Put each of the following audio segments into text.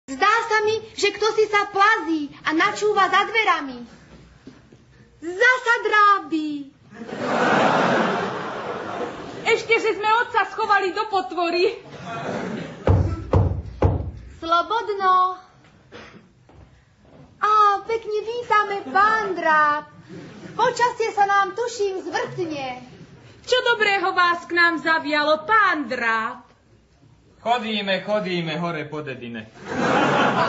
Zdá sa mi, že kto si sa plazí a načúva za dverami. Zasa drábi. Ešte, že sme otca schovali do potvory. Slobodno. Á, pekne vítame, pán Dráb. Počasie sa nám, tuším, zvrtne. Čo dobrého vás k nám zavialo, pán Dráb? Chodíme hore po dedine.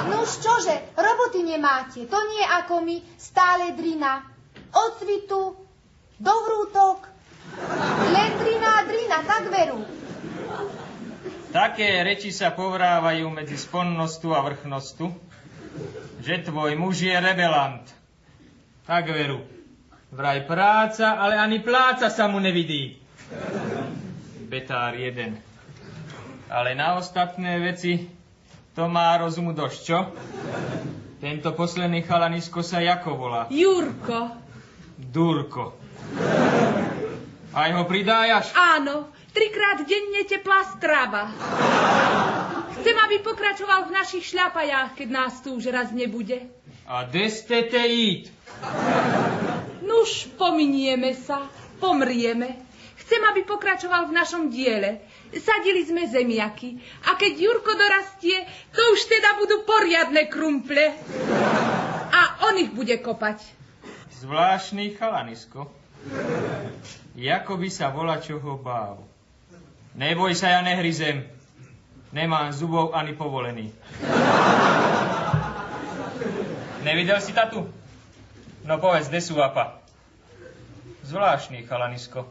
Nuž čože, roboty nemáte, to nie ako my, stále drina. Od cvitu do vrútok, len drina, tak veru. Také reči sa povrávajú medzi sponnostu a vrchnostu, že tvoj muž je rebelant. Tak veru. Vraj práca, ale ani pláca sa mu nevidí. Betár jeden. Ale na ostatné veci to má rozumu dosť, čo? Tento posledný chalanisko sa jako volá? Jurko. Durko. Aj ho pridájaš? Áno, 3-krát denne teplá strava. Chcem, aby pokračoval v našich šľapajách, keď nás tu už raz nebude. A kde ste jít? Nuž, pominieme sa, pomrieme. Chcem, aby pokračoval v našom diele. Sadili sme zemiaky. A keď Jurko dorastie, to už teda budú poriadne krumple. A on ich bude kopať. Zvláštny chalanisko. Jako by sa volá čoho bál. Neboj sa, ja nehryzem. Nemám zubov ani povolený. Nevidel si tatu? No povedz, kde sú apa? Zvláštny chalanisko.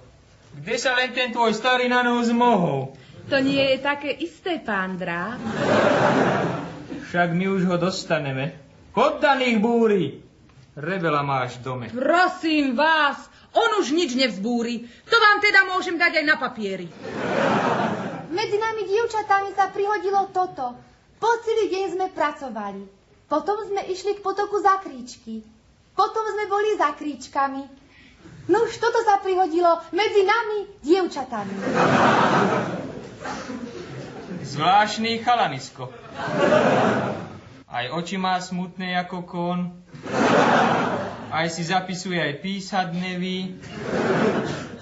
Kde sa len ten tvoj starý na nohu zmohol? To nie je také isté, pán Dráb. Však my už ho dostaneme. Poddaných búri. Rebela máš v dome. Prosím vás, on už nič nevzbúri. To vám teda môžem dať aj na papieri. Medzi nami dievčatami sa prihodilo toto. Po celý deň sme pracovali. Potom sme išli k potoku za kríčky. Potom sme boli za kríčkami. No už toto sa prihodilo medzi nami, dievčatami. Zvláštny chalanisko. Aj oči má smutné ako kon. Aj si zapisuje, aj písať neví.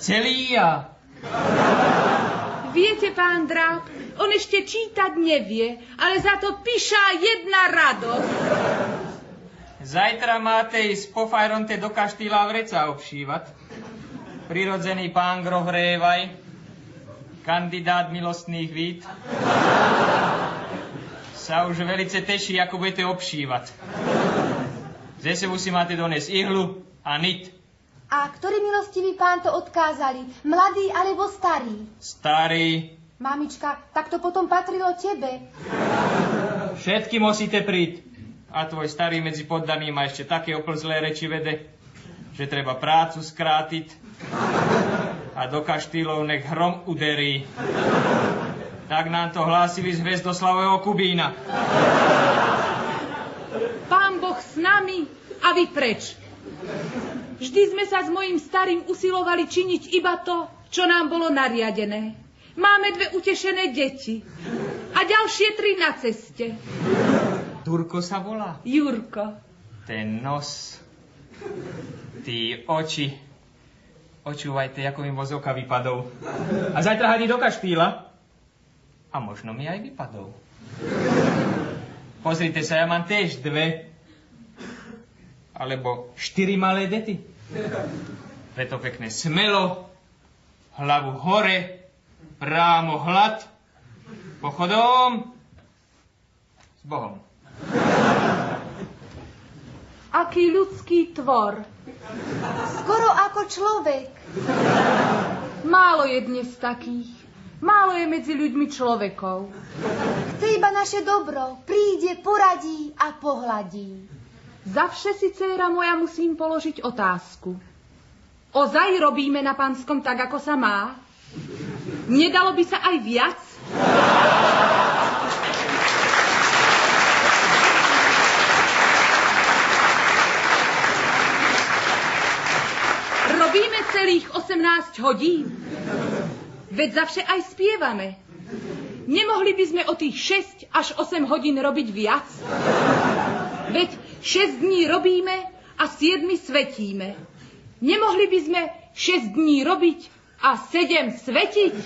Celý ja. Viete, pán Dráb, on ešte čítať nevie, ale za to píša jedna radosť. Zajtra máte ísť po fajronte do kaštýla vreca obšívať. Prirodzený pán Grohrévaj, kandidát milostných vít, sa už velice teší, ako budete obšívať. Ze sebou si máte doniesť ihlu a nit. A ktorý milostivý pán to odkázali? Mladý alebo starý? Starý. Mamička, tak to potom patrilo tebe. Všetky musíte príť. A tvoj starý medzi poddaným má ešte také oplzlé reči vede, že treba prácu skrátiť a do kaštýlov nech hrom uderí. Tak nám to hlásili z Hviezdoslavového Kubína. Pán Boh s nami a vy preč. Vždy sme sa s mojím starým usilovali činiť iba to, čo nám bolo nariadené. Máme 2 utešené deti a ďalšie 3 na ceste. Durko sa volá? Jurko. Ten nos, tí oči. Očúvajte, ako mi vozovka vypadol. A zajtra hadí do kaštýla. A možno mi aj vypadol. Pozrite sa, ja mám tiež 2. Alebo 4 malé dety. Preto pekne smelo, hlavu hore, prámo hlad, pochodom s Bohom. Aký ľudský tvor. Skoro ako človek. Málo je dnes takých. Málo je medzi ľuďmi človekov. Chce iba naše dobro. Príde, poradí a pohľadí. Zavše si, dcéra moja, musím položiť otázku. Ozaj robíme na Panskom tak, ako sa má? Nedalo by sa aj viac? Robíme celých 18 hodín. Veď zavše aj spievame. Nemohli by sme o tých 6 až 8 hodín robiť viac? Veď 6 dní robíme a 7 svetíme. Nemohli by sme 6 dní robiť a 7 svetiť?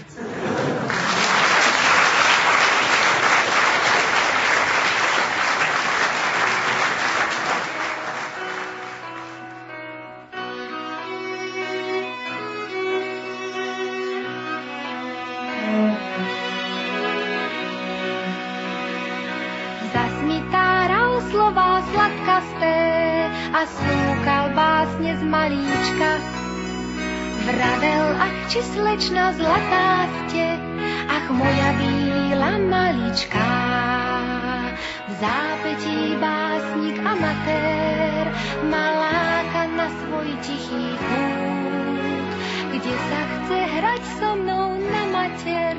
Zasmitáral slova sladkasté a slúkal básne z malíčka. Vravel, ach, či slečna zlatá ste, ach, moja bíla maličká. V zápätí básnik amatér ma láka na svoj tichý kút, kde sa chce hrať so mnou na mater,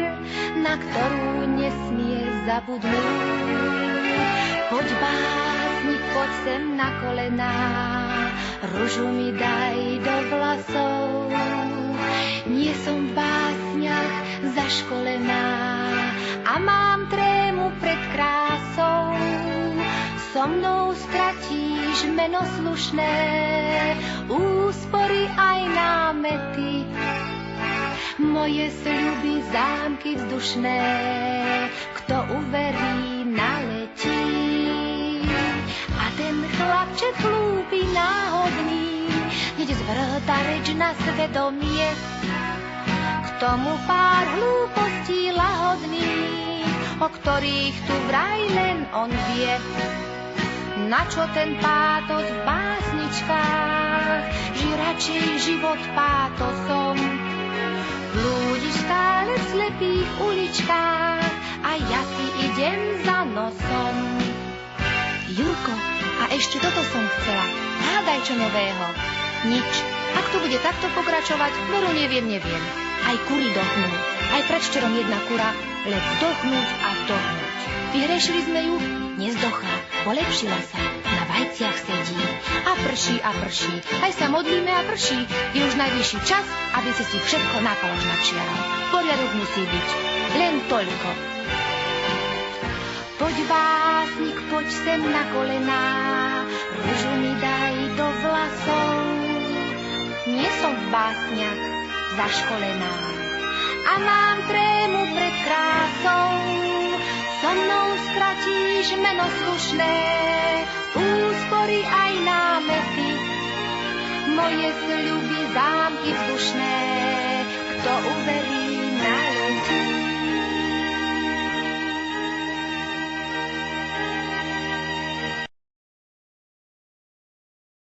na ktorú nesmie zabudnúť. Poď básnik, poď sem na kolená, ružu mi daj do vlasov. Nie som v básniach zaškolená a mám trému pred krásou. So mnou stratíš meno slušné, úspory aj námety, moje sľuby, zámky vzdušné, kto uverí, naletí. A ten chlapček hlúpy náhodný, hneď zvrta reč na svedomie, k tomu pár hlúpostí lahodných, o ktorých tu vraj len on vie. Na čo ten pátos v básničkách, ži radšej život pátosom. Blúdiš stále v slepých uličkách a ja si idem za nosom. Jurko, a ešte toto som chcela. Hádaj, čo nového. Nič. Ak to bude takto pokračovať, veru neviem. Aj kury dochnú. Aj predvčerom jedna kura, len vdochnúť a vdochnúť. Vyhrešili sme ju, nezdochla, polepšila sa, na vajciach sedí. A prší. Aj sa modlíme a prší. Je už najvyšší čas, aby si všetko na polož načiaral. Poriadok musí byť. Len toľko. Poď básnik, poď sem na kolená, ružu mi daj do vlasov. Nie som v básniach zaškolená a mám trému pred krásou. So mnou stratíš meno slušné, úspory aj námety, moje sľuby, zámky vzdušné, kto uverí,